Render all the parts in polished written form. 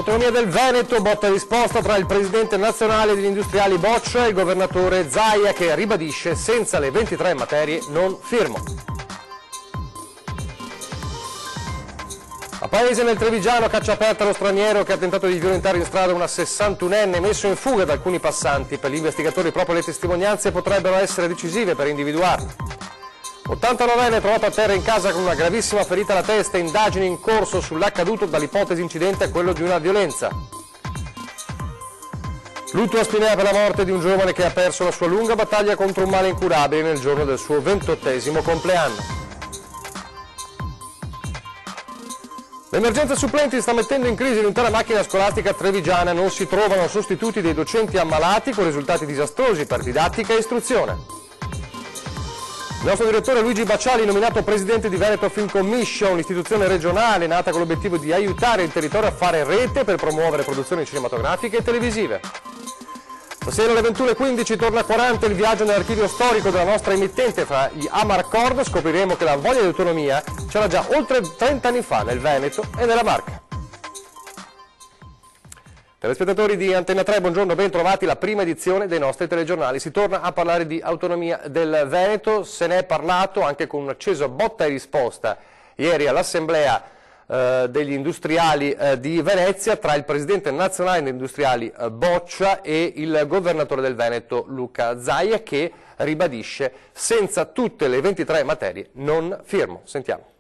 Autonomia del Veneto, botta e risposta tra il presidente nazionale degli industriali Boccia e il governatore Zaia, che ribadisce: senza le 23 materie non firmo. A Paese nel Trevigiano, caccia aperta allo straniero che ha tentato di violentare in strada una 61enne messo in fuga da alcuni passanti. Per gli investigatori proprio le testimonianze potrebbero essere decisive per individuarlo. 89enne trovato a terra in casa con una gravissima ferita alla testa, indagini in corso sull'accaduto, dall'ipotesi incidente a quello di una violenza. Lutto a Spinea per la morte di un giovane che ha perso la sua lunga battaglia contro un male incurabile nel giorno del suo 28° compleanno. L'emergenza supplenti sta mettendo in crisi l'intera macchina scolastica trevigiana, non si trovano sostituti dei docenti ammalati con risultati disastrosi per didattica e istruzione. Il nostro direttore Luigi Bacciali, nominato presidente di Veneto Film Commission, un'istituzione regionale nata con l'obiettivo di aiutare il territorio a fare rete per promuovere produzioni cinematografiche e televisive. Stasera alle 21:15 torna a 40 il viaggio nell'archivio storico della nostra emittente fra gli Amarcord. Scopriremo che la voglia di autonomia c'era già oltre 30 anni fa nel Veneto e nella Marca. Telespettatori di Antenna 3, buongiorno, ben trovati la prima edizione dei nostri telegiornali. Si torna a parlare di autonomia del Veneto, se ne è parlato anche con un acceso botta e risposta ieri all'assemblea degli industriali di Venezia tra il presidente nazionale degli industriali Boccia e il governatore del Veneto Luca Zaia, che ribadisce: senza tutte le 23 materie non firmo. Sentiamo.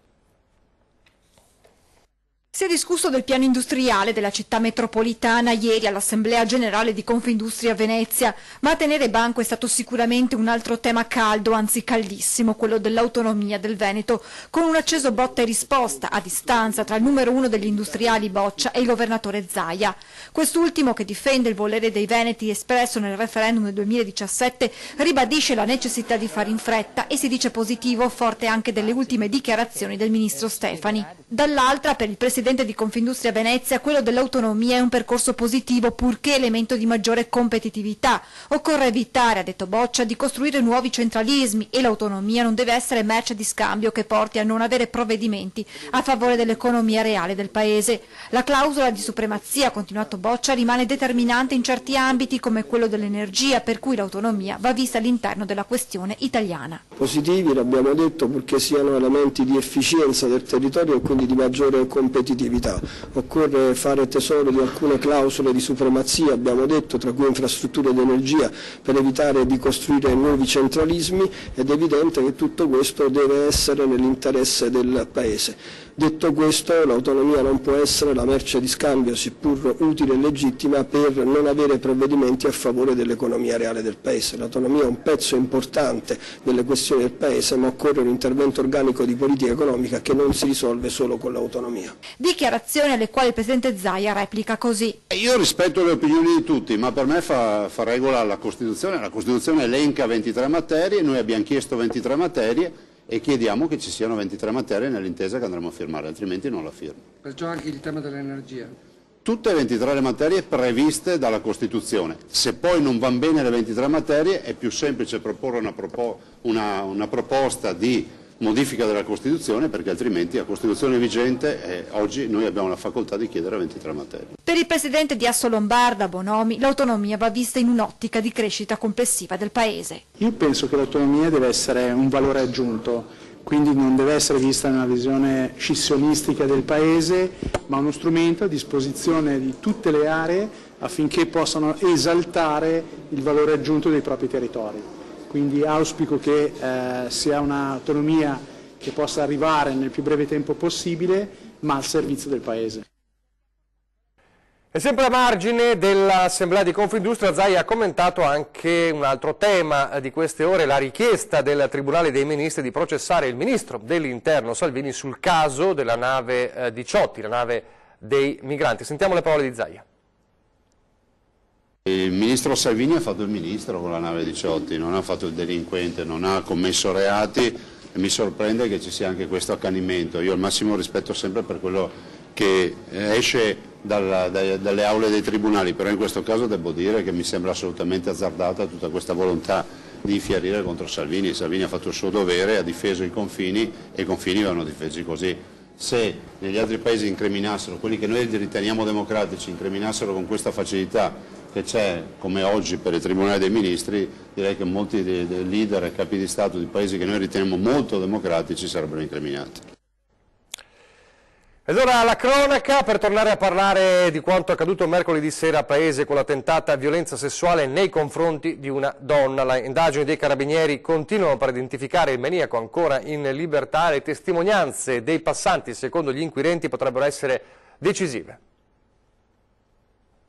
Si è discusso del piano industriale della città metropolitana ieri all'Assemblea Generale di Confindustria Venezia, ma a tenere banco è stato sicuramente un altro tema caldo, anzi caldissimo, quello dell'autonomia del Veneto, con un acceso botta e risposta a distanza tra il numero uno degli industriali Boccia e il governatore Zaia. Quest'ultimo, che difende il volere dei veneti espresso nel referendum del 2017, ribadisce la necessità di fare in fretta e si dice positivo, forte anche delle ultime dichiarazioni del ministro Stefani. Dall'altra, per il presidente di Confindustria Venezia, quello dell'autonomia è un percorso positivo, purché elemento di maggiore competitività. Occorre evitare, ha detto Boccia, di costruire nuovi centralismi e l'autonomia non deve essere merce di scambio che porti a non avere provvedimenti a favore dell'economia reale del Paese. La clausola di supremazia, ha continuato Boccia, rimane determinante in certi ambiti come quello dell'energia, per cui l'autonomia va vista all'interno della questione italiana. Positivi, l'abbiamo detto, purché siano elementi di efficienza del territorio e quindi di maggiore competitività. Occorre fare tesoro di alcune clausole di supremazia, abbiamo detto, tra cui infrastrutture ed energia, per evitare di costruire nuovi centralismi, ed è evidente che tutto questo deve essere nell'interesse del Paese. Detto questo, l'autonomia non può essere la merce di scambio, seppur utile e legittima, per non avere provvedimenti a favore dell'economia reale del Paese. L'autonomia è un pezzo importante delle questioni del Paese, ma occorre un intervento organico di politica economica che non si risolve solo con l'autonomia. Dichiarazioni alle quali il presidente Zaia replica così. Io rispetto le opinioni di tutti, ma per me fa regola la Costituzione elenca 23 materie, noi abbiamo chiesto 23 materie e chiediamo che ci siano 23 materie nell'intesa che andremo a firmare, altrimenti non la firmo. Perciò anche il tema dell'energia. Tutte e 23 le materie previste dalla Costituzione. Se poi non vanno bene le 23 materie è più semplice proporre una proposta di modifica della Costituzione, perché altrimenti la Costituzione vigente oggi noi abbiamo la facoltà di chiedere 23 materie. Per il presidente di Assolombarda, Bonomi, l'autonomia va vista in un'ottica di crescita complessiva del Paese. Io penso che l'autonomia deve essere un valore aggiunto, quindi non deve essere vista nella visione scissionistica del Paese, ma uno strumento a disposizione di tutte le aree affinché possano esaltare il valore aggiunto dei propri territori. Quindi auspico che sia un'autonomia che possa arrivare nel più breve tempo possibile, ma al servizio del Paese. E sempre a margine dell'Assemblea di Confindustria, Zaia ha commentato anche un altro tema di queste ore, la richiesta del Tribunale dei Ministri di processare il Ministro dell'Interno Salvini sul caso della nave Diciotti, la nave dei migranti. Sentiamo le parole di Zaia. Il ministro Salvini ha fatto il ministro con la nave Diciotti, non ha fatto il delinquente, non ha commesso reati, e mi sorprende che ci sia anche questo accanimento. Io ho il massimo rispetto sempre per quello che esce dalle aule dei tribunali, però in questo caso devo dire che mi sembra assolutamente azzardata tutta questa volontà di infierire contro Salvini. Salvini ha fatto il suo dovere, ha difeso i confini e i confini vanno difesi così. Se negli altri paesi incriminassero, quelli che noi riteniamo democratici, incriminassero con questa facilità che c'è, come oggi per il Tribunale dei Ministri, direi che molti dei leader e capi di Stato di paesi che noi riteniamo molto democratici sarebbero incriminati. Ed ora la cronaca per tornare a parlare di quanto accaduto mercoledì sera a Paese con la tentata violenza sessuale nei confronti di una donna. Le indagini dei carabinieri continuano per identificare il maniaco ancora in libertà. Le testimonianze dei passanti, secondo gli inquirenti, potrebbero essere decisive.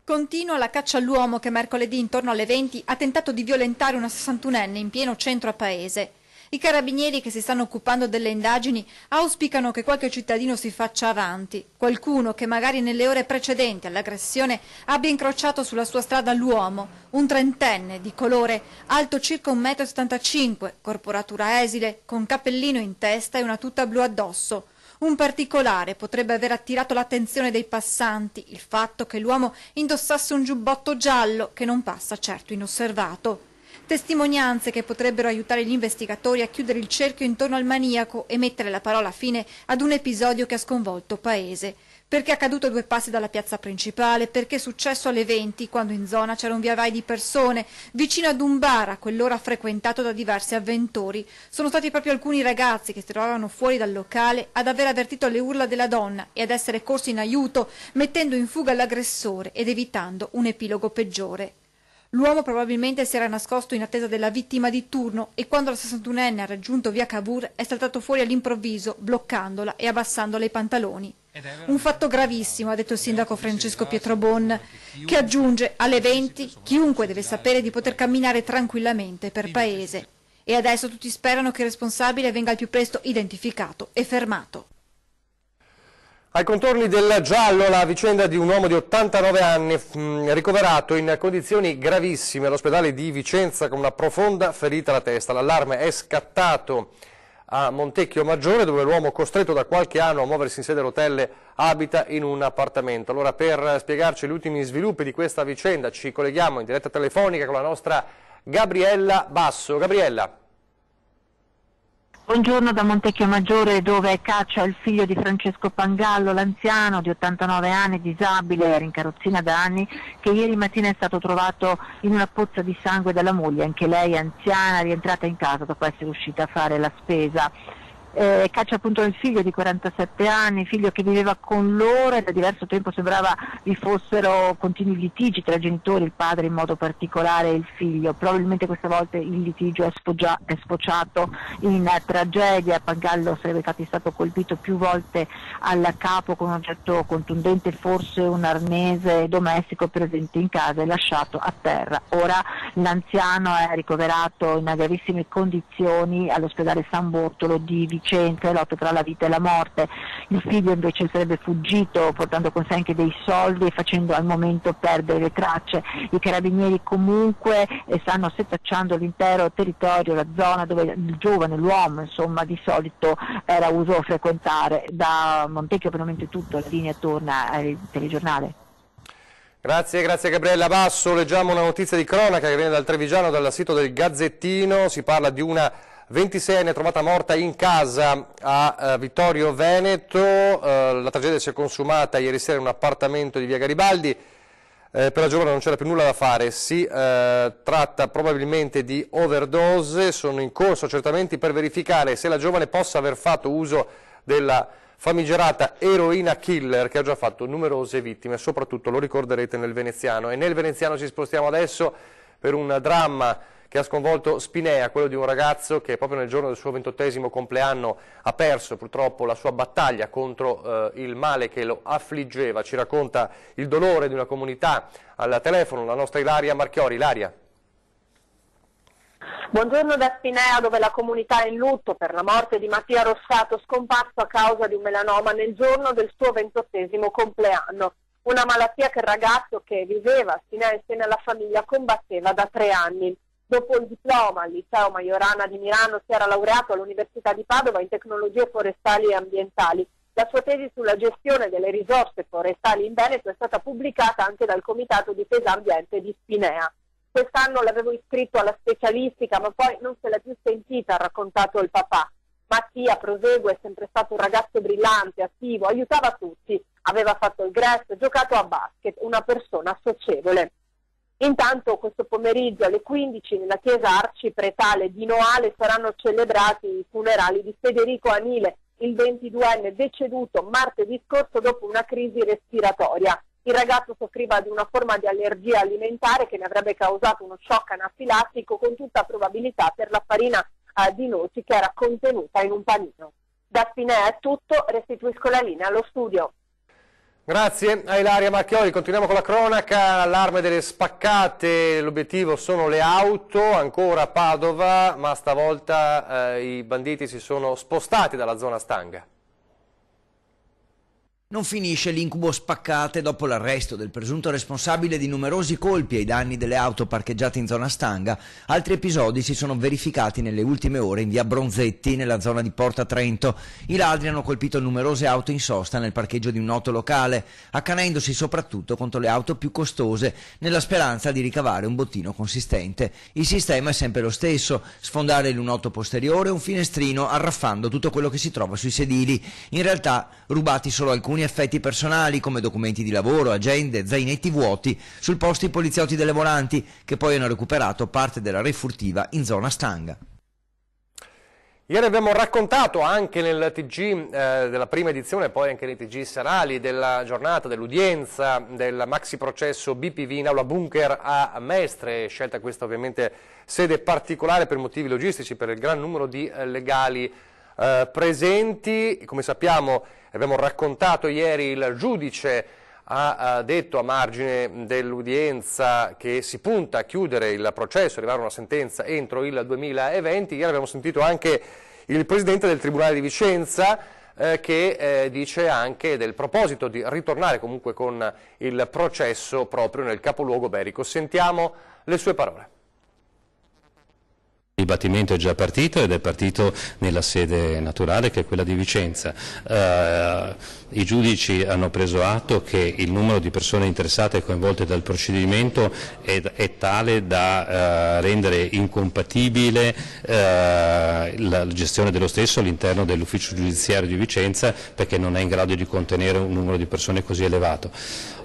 Continua la caccia all'uomo che mercoledì intorno alle 20 ha tentato di violentare una 61enne in pieno centro a Paese. I carabinieri che si stanno occupando delle indagini auspicano che qualche cittadino si faccia avanti, qualcuno che magari nelle ore precedenti all'aggressione abbia incrociato sulla sua strada l'uomo, un trentenne di colore, alto circa 1,75 m, corporatura esile, con cappellino in testa e una tuta blu addosso. Un particolare potrebbe aver attirato l'attenzione dei passanti, il fatto che l'uomo indossasse un giubbotto giallo che non passa certo inosservato. Testimonianze che potrebbero aiutare gli investigatori a chiudere il cerchio intorno al maniaco e mettere la parola fine ad un episodio che ha sconvolto Paese. Perché è accaduto a 2 passi dalla piazza principale, perché è successo alle 20, quando in zona c'era un via vai di persone, vicino ad un bar a quell'ora frequentato da diversi avventori. Sono stati proprio alcuni ragazzi che si trovavano fuori dal locale ad aver avvertito le urla della donna e ad essere corsi in aiuto, mettendo in fuga l'aggressore ed evitando un epilogo peggiore. L'uomo probabilmente si era nascosto in attesa della vittima di turno e quando la 61enne ha raggiunto via Cavour è saltato fuori all'improvviso, bloccandola e abbassandole i pantaloni. Un fatto gravissimo, ha detto il sindaco Francesco Pietrobon, che aggiunge: alle 20 chiunque deve sapere di poter camminare tranquillamente per Paese. E adesso tutti sperano che il responsabile venga al più presto identificato e fermato. Ai contorni del giallo la vicenda di un uomo di 89 anni ricoverato in condizioni gravissime all'ospedale di Vicenza con una profonda ferita alla testa. L'allarme è scattato a Montecchio Maggiore, dove l'uomo, costretto da qualche anno a muoversi in sedia a rotelle, abita in un appartamento. Allora, per spiegarci gli ultimi sviluppi di questa vicenda ci colleghiamo in diretta telefonica con la nostra Gabriella Basso. Gabriella. Buongiorno da Montecchio Maggiore, dove caccia il figlio di Francesco Pangallo, l'anziano di 89 anni, disabile, era in carrozzina da anni, che ieri mattina è stato trovato in una pozza di sangue dalla moglie, anche lei anziana, rientrata in casa dopo essere uscita a fare la spesa. Caccia appunto il figlio di 47 anni, figlio che viveva con loro e da diverso tempo sembrava vi fossero continui litigi tra i genitori, il padre in modo particolare e il figlio. Probabilmente questa volta il litigio è sfociato in tragedia. Pangallo sarebbe infatti stato colpito più volte al capo con un oggetto contundente, forse un arnese domestico presente in casa, e lasciato a terra. Ora l'anziano è ricoverato in gravissime condizioni all'ospedale San Bortolo di Vicenza, lotta tra la vita e la morte. Il figlio invece sarebbe fuggito portando con sé anche dei soldi e facendo al momento perdere le tracce. I carabinieri comunque stanno setacciando l'intero territorio, la zona dove il giovane, l'uomo insomma di solito era uso frequentare. Da Montecchio per il momento è tutto, la linea torna al telegiornale. Grazie Gabriella Basso. Leggiamo una notizia di cronaca che viene dal Trevigiano, dal sito del Gazzettino. Si parla di una 26enne trovata morta in casa a Vittorio Veneto. La tragedia si è consumata ieri sera in un appartamento di via Garibaldi. Per la giovane non c'era più nulla da fare, si tratta probabilmente di overdose. Sono in corso accertamenti per verificare se la giovane possa aver fatto uso della famigerata eroina killer che ha già fatto numerose vittime, soprattutto lo ricorderete nel veneziano. E nel veneziano ci spostiamo adesso per un dramma che ha sconvolto Spinea, quello di un ragazzo che proprio nel giorno del suo 28° compleanno ha perso purtroppo la sua battaglia contro il male che lo affliggeva. Ci racconta il dolore di una comunità al telefono la nostra Ilaria Marchiori. Ilaria. Buongiorno da Spinea, dove la comunità è in lutto per la morte di Mattia Rossato, scomparso a causa di un melanoma nel giorno del suo 28° compleanno. Una malattia che il ragazzo che viveva a Spinea insieme alla famiglia combatteva da 3 anni. Dopo il diploma al liceo Majorana di Milano si era laureato all'Università di Padova in tecnologie forestali e ambientali. La sua tesi sulla gestione delle risorse forestali in Veneto è stata pubblicata anche dal Comitato Difesa Ambiente di Spinea. Quest'anno l'avevo iscritto alla specialistica, ma poi non se l'è più sentita, ha raccontato il papà. Mattia, prosegue, è sempre stato un ragazzo brillante, attivo, aiutava tutti, aveva fatto il GRES, giocato a basket, una persona socievole. Intanto questo pomeriggio alle 15 nella chiesa arcipretale di Noale saranno celebrati i funerali di Federico Anile, il 22enne deceduto martedì scorso dopo una crisi respiratoria. Il ragazzo soffriva di una forma di allergia alimentare che ne avrebbe causato uno shock anafilattico, con tutta probabilità per la farina di noci che era contenuta in un panino. Da Spinea è tutto, restituisco la linea allo studio. Grazie a Ilaria Marchioli. Continuiamo con la cronaca. Allarme delle spaccate, l'obiettivo sono le auto, ancora a Padova, ma stavolta i banditi si sono spostati dalla zona Stanga. Non finisce l'incubo spaccate dopo l'arresto del presunto responsabile di numerosi colpi ai danni delle auto parcheggiate in zona Stanga. Altri episodi si sono verificati nelle ultime ore in via Bronzetti, nella zona di Porta Trento. I ladri hanno colpito numerose auto in sosta nel parcheggio di un noto locale, accanendosi soprattutto contro le auto più costose, nella speranza di ricavare un bottino consistente. Il sistema è sempre lo stesso: sfondare il lunotto posteriore e un finestrino, arraffando tutto quello che si trova sui sedili. In realtà rubati solo alcuni effetti personali come documenti di lavoro, agende, zainetti vuoti. Sul posto i poliziotti delle volanti, che poi hanno recuperato parte della refurtiva in zona Stanga. Ieri abbiamo raccontato anche nel TG della prima edizione, poi anche nei TG serali, della giornata dell'udienza del maxi processo BPV in aula bunker a Mestre, scelta questa ovviamente sede particolare per motivi logistici, per il gran numero di legali presenti. Come sappiamo, abbiamo raccontato ieri, il giudice ha detto a margine dell'udienza che si punta a chiudere il processo, arrivare a una sentenza entro il 2020. Ieri abbiamo sentito anche il presidente del Tribunale di Vicenza che dice anche del proposito di ritornare comunque con il processo proprio nel capoluogo berico. Sentiamo le sue parole. Il dibattimento è già partito ed è partito nella sede naturale, che è quella di Vicenza. I giudici hanno preso atto che il numero di persone interessate e coinvolte dal procedimento è tale da rendere incompatibile la gestione dello stesso all'interno dell'ufficio giudiziario di Vicenza, perché non è in grado di contenere un numero di persone così elevato.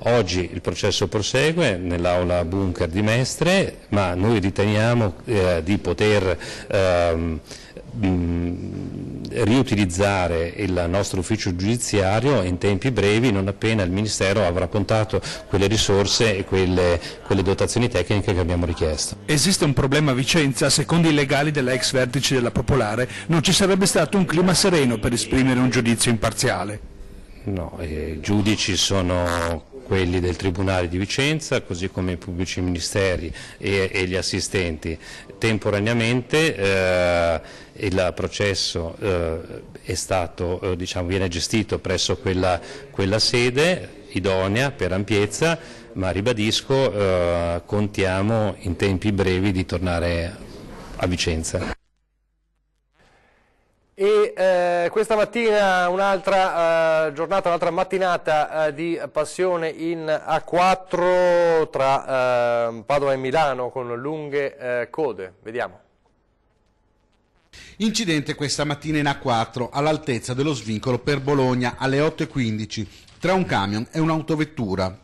Oggi il processo prosegue nell'aula bunker di Mestre, ma noi riteniamo di poter riutilizzare il nostro ufficio giudiziario in tempi brevi, non appena il Ministero avrà contato quelle risorse e quelle dotazioni tecniche che abbiamo richiesto. Esiste un problema a Vicenza: secondo i legali della ex vertice della Popolare non ci sarebbe stato un clima sereno per esprimere un giudizio imparziale. No, i giudici sono quelli del Tribunale di Vicenza, così come i pubblici ministeri e gli assistenti. Temporaneamente il processo è stato, viene gestito presso quella sede idonea per ampiezza, ma ribadisco, contiamo in tempi brevi di tornare a Vicenza. E questa mattina un'altra giornata, un'altra mattinata di passione in A4 tra Padova e Milano, con lunghe code. Vediamo. Incidente questa mattina in A4 all'altezza dello svincolo per Bologna alle 8:15 tra un camion e un'autovettura.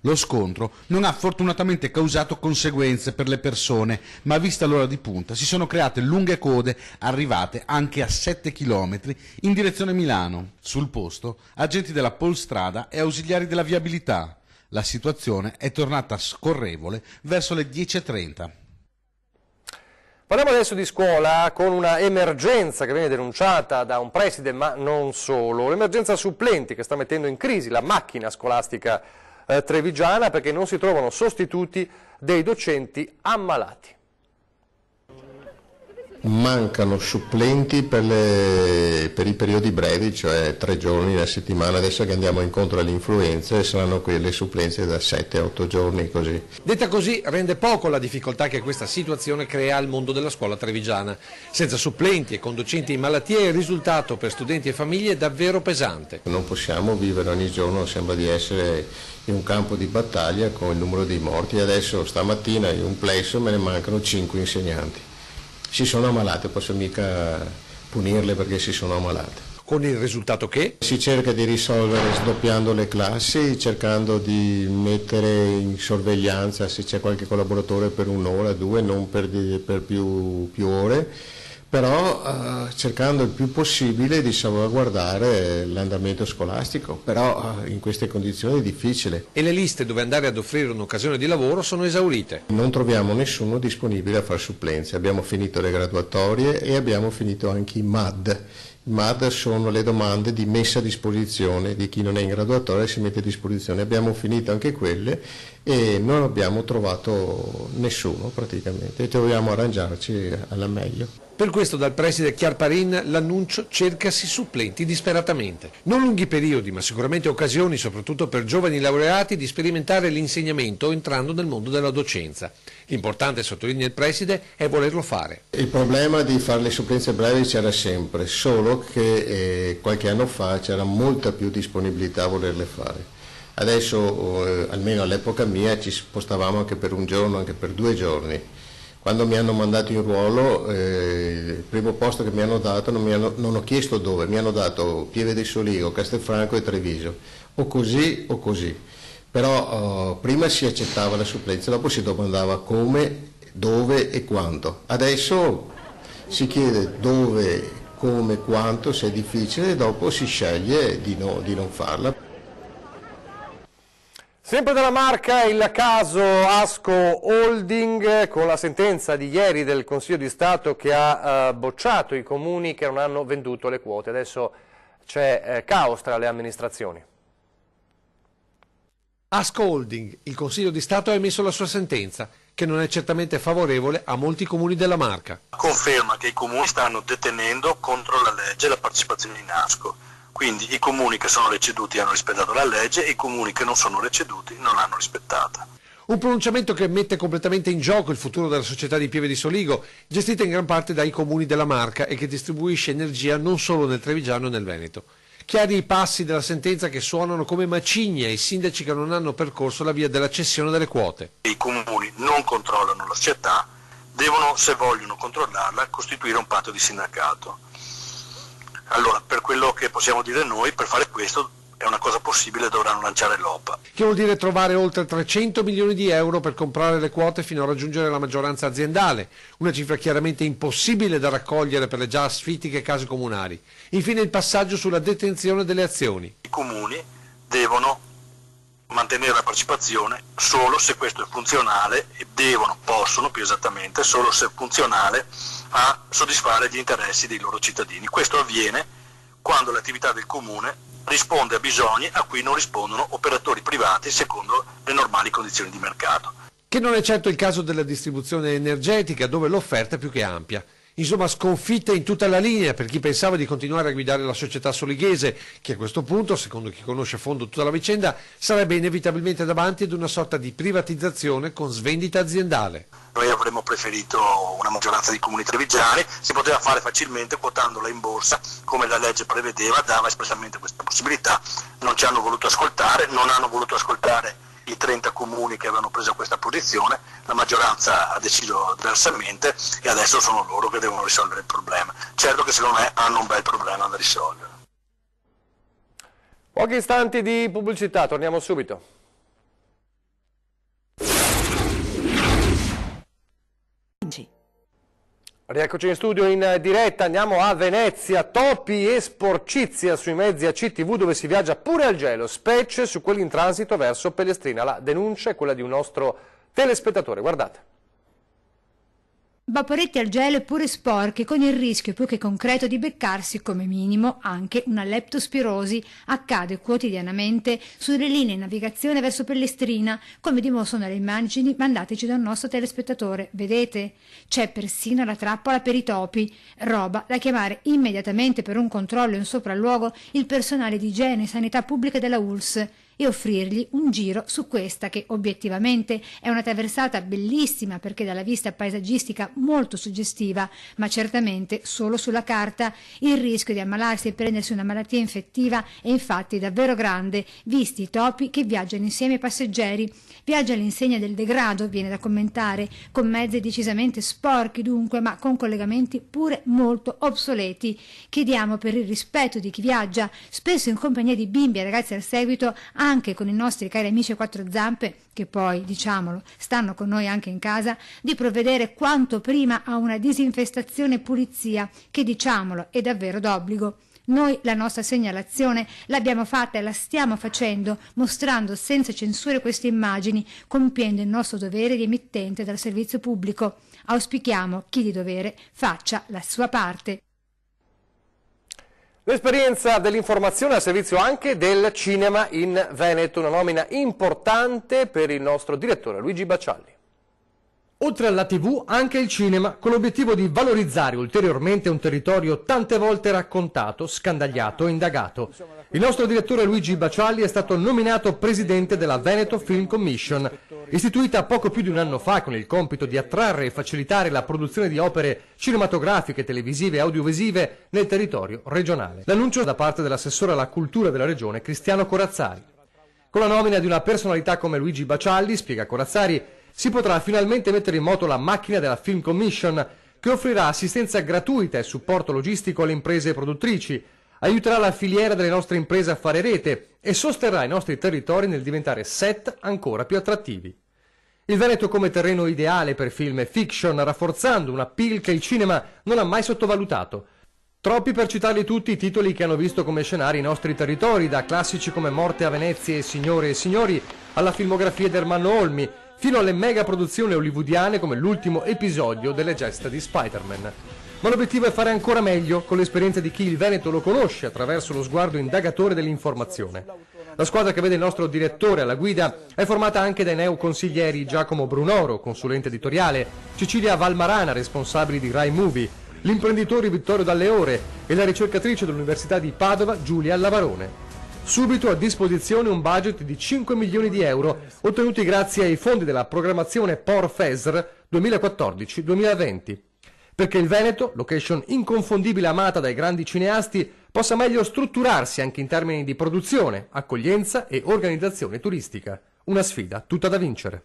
Lo scontro non ha fortunatamente causato conseguenze per le persone, ma vista l'ora di punta si sono create lunghe code arrivate anche a 7 km in direzione Milano. Sul posto agenti della Polstrada e ausiliari della viabilità. La situazione è tornata scorrevole verso le 10:30. Parliamo adesso di scuola, con una emergenza che viene denunciata da un preside, ma non solo. L'emergenza supplenti che sta mettendo in crisi la macchina scolastica trevigiana, perché non si trovano sostituti dei docenti ammalati. Mancano supplenti per i periodi brevi, cioè 3 giorni alla settimana. Adesso che andiamo incontro alle influenze saranno quelle supplenze da 7-8 giorni così. Detta così rende poco la difficoltà che questa situazione crea al mondo della scuola trevigiana. Senza supplenti e con docenti in malattia il risultato per studenti e famiglie è davvero pesante. Non possiamo vivere ogni giorno, sembra di essere in un campo di battaglia con il numero di morti. Adesso stamattina in un plesso me ne mancano 5 insegnanti. Si sono ammalati, posso mica punirle perché si sono ammalate. Con il risultato che? Si cerca di risolvere sdoppiando le classi, cercando di mettere in sorveglianza se c'è qualche collaboratore per un'ora, due, non per più ore, però cercando il più possibile di salvaguardare l'andamento scolastico, però in queste condizioni è difficile. E le liste dove andare ad offrire un'occasione di lavoro sono esaurite. Non troviamo nessuno disponibile a fare supplenze, abbiamo finito le graduatorie e abbiamo finito anche i MAD. I MAD sono le domande di messa a disposizione di chi non è in graduatoria e si mette a disposizione. Abbiamo finito anche quelle e non abbiamo trovato nessuno praticamente e dobbiamo arrangiarci alla meglio. Per questo dal preside Chiarparin l'annuncio cercasi supplenti disperatamente. Non lunghi periodi, ma sicuramente occasioni, soprattutto per giovani laureati, di sperimentare l'insegnamento entrando nel mondo della docenza. L'importante, sottolinea il preside, è volerlo fare. Il problema di fare le supplenze brevi c'era sempre, solo che qualche anno fa c'era molta più disponibilità a volerle fare. Adesso, almeno all'epoca mia, ci spostavamo anche per un giorno, anche per 2 giorni. Quando mi hanno mandato in ruolo, il primo posto che mi hanno dato, non ho chiesto dove, mi hanno dato Pieve di Soligo, Castelfranco e Treviso, o così o così. Però prima si accettava la supplenza, dopo si domandava come, dove e quanto. Adesso si chiede dove, come, quanto, se è difficile, e dopo si sceglie di non farla. Sempre dalla Marca il caso Asco Holding, con la sentenza di ieri del Consiglio di Stato che ha bocciato i comuni che non hanno venduto le quote. Adesso c'è caos tra le amministrazioni. Asco Holding, il Consiglio di Stato ha emesso la sua sentenza, che non è certamente favorevole a molti comuni della Marca. Conferma che i comuni stanno detenendo contro la legge la partecipazione in Asco. Quindi i comuni che sono receduti hanno rispettato la legge e i comuni che non sono receduti non l'hanno rispettata. Un pronunciamento che mette completamente in gioco il futuro della società di Pieve di Soligo, gestita in gran parte dai comuni della Marca e che distribuisce energia non solo nel Trevigiano e nel Veneto. Chiari i passi della sentenza che suonano come macigna ai sindaci che non hanno percorso la via della cessione delle quote. I comuni non controllano la società, devono, se vogliono controllarla, costituire un patto di sindacato. Allora, per quello che possiamo dire noi, per fare questo è una cosa possibile, dovranno lanciare l'OPA. Che vuol dire trovare oltre 300 milioni di euro per comprare le quote fino a raggiungere la maggioranza aziendale, una cifra chiaramente impossibile da raccogliere per le già asfittiche case comunali. Infine il passaggio sulla detenzione delle azioni. I comuni devono mantenere la partecipazione solo se questo è funzionale e possono più esattamente, solo se è funzionale a soddisfare gli interessi dei loro cittadini. Questo avviene quando l'attività del comune risponde a bisogni a cui non rispondono operatori privati secondo le normali condizioni di mercato. Che non è certo il caso della distribuzione energetica, dove l'offerta è più che ampia. Insomma, sconfitte in tutta la linea per chi pensava di continuare a guidare la società solighese, che a questo punto, secondo chi conosce a fondo tutta la vicenda, sarebbe inevitabilmente davanti ad una sorta di privatizzazione con svendita aziendale. Noi avremmo preferito una maggioranza di comuni trevigiani, si poteva fare facilmente quotandola in borsa, come la legge prevedeva, dava espressamente questa possibilità. Non ci hanno voluto ascoltare, non hanno voluto ascoltare i 30 comuni che avevano preso questa posizione, la maggioranza ha deciso diversamente e adesso sono loro che devono risolvere il problema. Certo che secondo me hanno un bel problema da risolvere. Pochi istanti di pubblicità, torniamo subito. Rieccoci in studio in diretta, andiamo a Venezia, topi e sporcizia sui mezzi ACTV dove si viaggia pure al gelo, specie su quelli in transito verso Pellestrina. La denuncia è quella di un nostro telespettatore, guardate. Vaporetti al gelo e pure sporchi, con il rischio più che concreto di beccarsi come minimo anche una leptospirosi. Accade quotidianamente sulle linee di navigazione verso Pellestrina, come dimostrano le immagini mandateci da un nostro telespettatore. Vedete? C'è persino la trappola per i topi, roba da chiamare immediatamente per un controllo e un sopralluogo il personale di igiene e sanità pubblica della ULSS. e offrirgli un giro su questa che obiettivamente è una traversata bellissima perché dalla vista paesaggistica molto suggestiva, ma certamente solo sulla carta il rischio di ammalarsi e prendersi una malattia infettiva è infatti davvero grande, visti i topi che viaggiano insieme ai passeggeri. Viaggia all'insegna del degrado, viene da commentare, con mezzi decisamente sporchi dunque, ma con collegamenti pure molto obsoleti. Chiediamo per il rispetto di chi viaggia, spesso in compagnia di bimbi e ragazzi al seguito, anche con i nostri cari amici a quattro zampe, che poi, diciamolo, stanno con noi anche in casa, di provvedere quanto prima a una disinfestazione e pulizia, che diciamolo è davvero d'obbligo. Noi la nostra segnalazione l'abbiamo fatta e la stiamo facendo, mostrando senza censure queste immagini, compiendo il nostro dovere di emittente dal servizio pubblico. Auspichiamo chi di dovere faccia la sua parte. L'esperienza dell'informazione a servizio anche del cinema in Veneto, una nomina importante per il nostro direttore Luigi Baccialli. Oltre alla TV, anche il cinema, con l'obiettivo di valorizzare ulteriormente un territorio tante volte raccontato, scandagliato e indagato. Il nostro direttore Luigi Baccialli è stato nominato presidente della Veneto Film Commission, istituita poco più di un anno fa con il compito di attrarre e facilitare la produzione di opere cinematografiche, televisive e audiovisive nel territorio regionale. L'annuncio da parte dell'assessore alla cultura della regione Cristiano Corazzari. Con la nomina di una personalità come Luigi Baccialli, spiega Corazzari, si potrà finalmente mettere in moto la macchina della Film Commission, che offrirà assistenza gratuita e supporto logistico alle imprese produttrici, aiuterà la filiera delle nostre imprese a fare rete e sosterrà i nostri territori nel diventare set ancora più attrattivi. Il Veneto come terreno ideale per film e fiction, rafforzando un appeal che il cinema non ha mai sottovalutato. Troppi per citarli tutti i titoli che hanno visto come scenari i nostri territori, da classici come Morte a Venezia e Signore e Signori, alla filmografia di Ermanno Olmi, fino alle mega produzioni hollywoodiane come l'ultimo episodio delle gesta di Spider-Man. Ma l'obiettivo è fare ancora meglio con l'esperienza di chi il Veneto lo conosce attraverso lo sguardo indagatore dell'informazione. La squadra che vede il nostro direttore alla guida è formata anche dai neoconsiglieri Giacomo Brunoro, consulente editoriale, Cecilia Valmarana, responsabili di Rai Movie, l'imprenditore Vittorio Dalleore e la ricercatrice dell'Università di Padova Giulia Lavarone. Subito a disposizione un budget di 5 milioni di euro, ottenuti grazie ai fondi della programmazione POR-FESR 2014-2020. Perché il Veneto, location inconfondibile amata dai grandi cineasti, possa meglio strutturarsi anche in termini di produzione, accoglienza e organizzazione turistica. Una sfida tutta da vincere.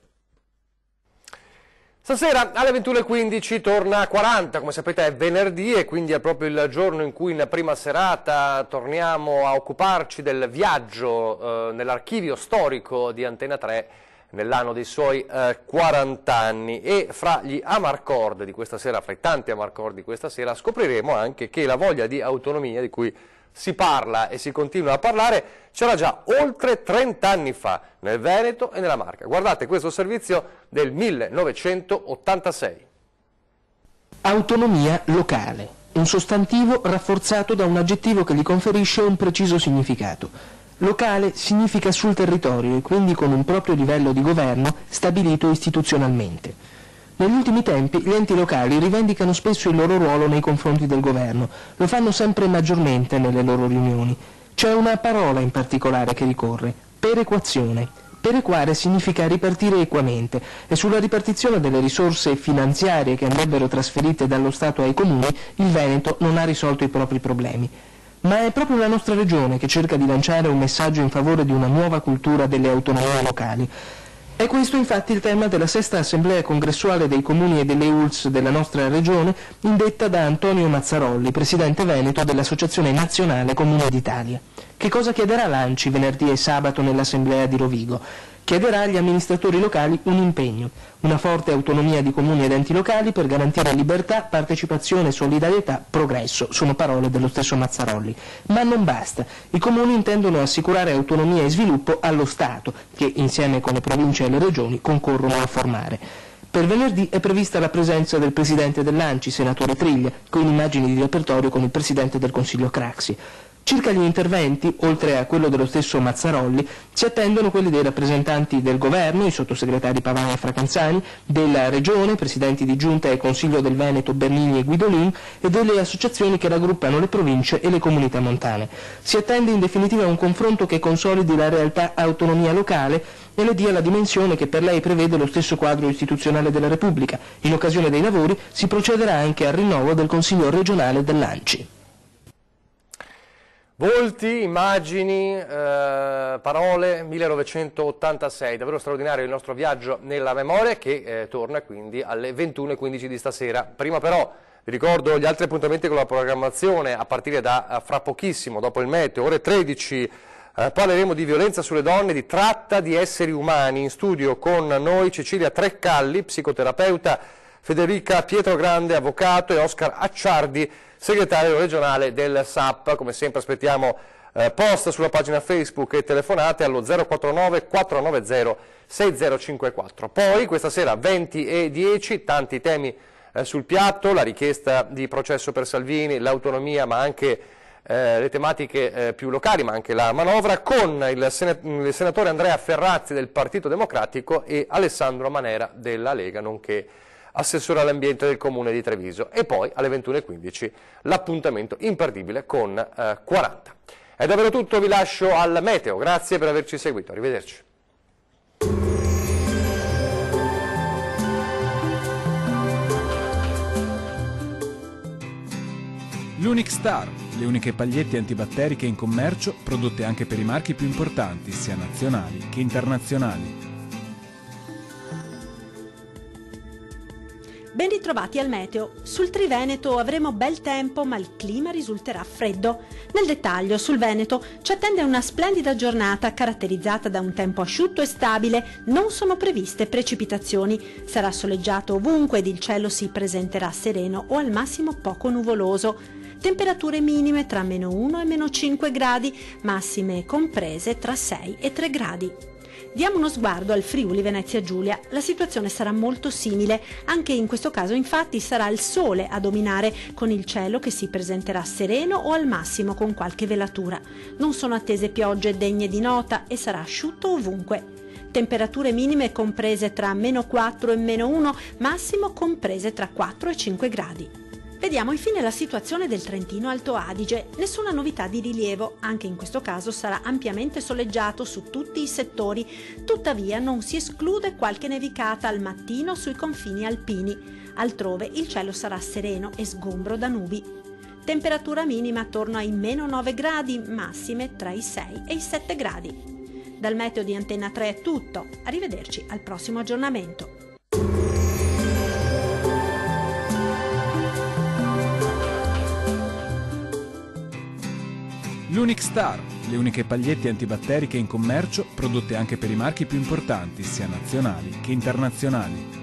Stasera alle 21:15 torna 40, come sapete è venerdì e quindi è proprio il giorno in cui in prima serata torniamo a occuparci del viaggio nell'archivio storico di Antena 3 nell'anno dei suoi 40 anni e fra gli amarcord di questa sera, fra i tanti amarcord di questa sera, scopriremo anche che la voglia di autonomia di cui si parla e si continua a parlare c'era già oltre 30 anni fa nel Veneto e nella Marca. Guardate questo servizio del 1986. Autonomia locale, un sostantivo rafforzato da un aggettivo che gli conferisce un preciso significato. Locale significa sul territorio e quindi con un proprio livello di governo stabilito istituzionalmente. Negli ultimi tempi gli enti locali rivendicano spesso il loro ruolo nei confronti del governo, lo fanno sempre maggiormente nelle loro riunioni. C'è una parola in particolare che ricorre, perequazione. Perequare significa ripartire equamente e sulla ripartizione delle risorse finanziarie che andrebbero trasferite dallo Stato ai comuni il Veneto non ha risolto i propri problemi. Ma è proprio la nostra regione che cerca di lanciare un messaggio in favore di una nuova cultura delle autonomie locali. È questo infatti il tema della sesta assemblea congressuale dei comuni e delle ULSS della nostra regione, indetta da Antonio Mazzarolli, presidente veneto dell'Associazione Nazionale Comuni d'Italia. Che cosa chiederà l'ANCI venerdì e sabato nell'assemblea di Rovigo? Chiederà agli amministratori locali un impegno, una forte autonomia di comuni ed enti locali per garantire libertà, partecipazione, solidarietà, progresso, sono parole dello stesso Mazzarolli. Ma non basta, i comuni intendono assicurare autonomia e sviluppo allo Stato, che insieme con le province e le regioni concorrono a formare. Per venerdì è prevista la presenza del presidente dell'ANCI, senatore Triglia, con immagini di repertorio con il presidente del Consiglio Craxi. Circa gli interventi, oltre a quello dello stesso Mazzarolli, si attendono quelli dei rappresentanti del governo, i sottosegretari Pavani e Fracanzani, della regione, presidenti di giunta e consiglio del Veneto Bernini e Guidolin, e delle associazioni che raggruppano le province e le comunità montane. Si attende in definitiva un confronto che consolidi la realtà autonomia locale e le dia la dimensione che per lei prevede lo stesso quadro istituzionale della Repubblica. In occasione dei lavori si procederà anche al rinnovo del Consiglio regionale dell'Anci. Volti, immagini, parole, 1986, davvero straordinario il nostro viaggio nella memoria che torna quindi alle 21:15 di stasera. Prima però vi ricordo gli altri appuntamenti con la programmazione a partire da fra pochissimo, dopo il meteo, ore 13, parleremo di violenza sulle donne, di tratta di esseri umani. In studio con noi Cecilia Treccalli, psicoterapeuta, Federica Pietrogrande, avvocato, e Oscar Acciardi, segretario regionale del SAP. Come sempre aspettiamo post sulla pagina Facebook e telefonate allo 049 490 6054. Poi questa sera 20:10, tanti temi sul piatto, la richiesta di processo per Salvini, l'autonomia, ma anche le tematiche più locali, ma anche la manovra, con il senatore Andrea Ferrazzi del Partito Democratico e Alessandro Manera della Lega, nonché assessore all'ambiente del Comune di Treviso. E poi alle 21:15 l'appuntamento imperdibile con 40. È davvero tutto, vi lascio al meteo, grazie per averci seguito, arrivederci. L'Unic Star, le uniche pagliette antibatteriche in commercio, prodotte anche per i marchi più importanti, sia nazionali che internazionali. Ben ritrovati al meteo. Sul Triveneto avremo bel tempo, ma il clima risulterà freddo. Nel dettaglio, sul Veneto ci attende una splendida giornata caratterizzata da un tempo asciutto e stabile. Non sono previste precipitazioni. Sarà soleggiato ovunque ed il cielo si presenterà sereno o al massimo poco nuvoloso. Temperature minime tra -1 e -5 gradi, massime comprese tra 6 e 3 gradi. Diamo uno sguardo al Friuli Venezia Giulia. La situazione sarà molto simile, anche in questo caso infatti sarà il sole a dominare, con il cielo che si presenterà sereno o al massimo con qualche velatura. Non sono attese piogge degne di nota e sarà asciutto ovunque. Temperature minime comprese tra -4 e -1, massimo comprese tra 4 e 5 gradi. Vediamo infine la situazione del Trentino Alto Adige. Nessuna novità di rilievo, anche in questo caso sarà ampiamente soleggiato su tutti i settori, tuttavia non si esclude qualche nevicata al mattino sui confini alpini. Altrove il cielo sarà sereno e sgombro da nubi. Temperatura minima attorno ai -9 gradi, massime tra i 6 e i 7 gradi. Dal meteo di Antenna 3 è tutto, arrivederci al prossimo aggiornamento. L'Unic Star, le uniche pagliette antibatteriche in commercio, prodotte anche per i marchi più importanti, sia nazionali che internazionali.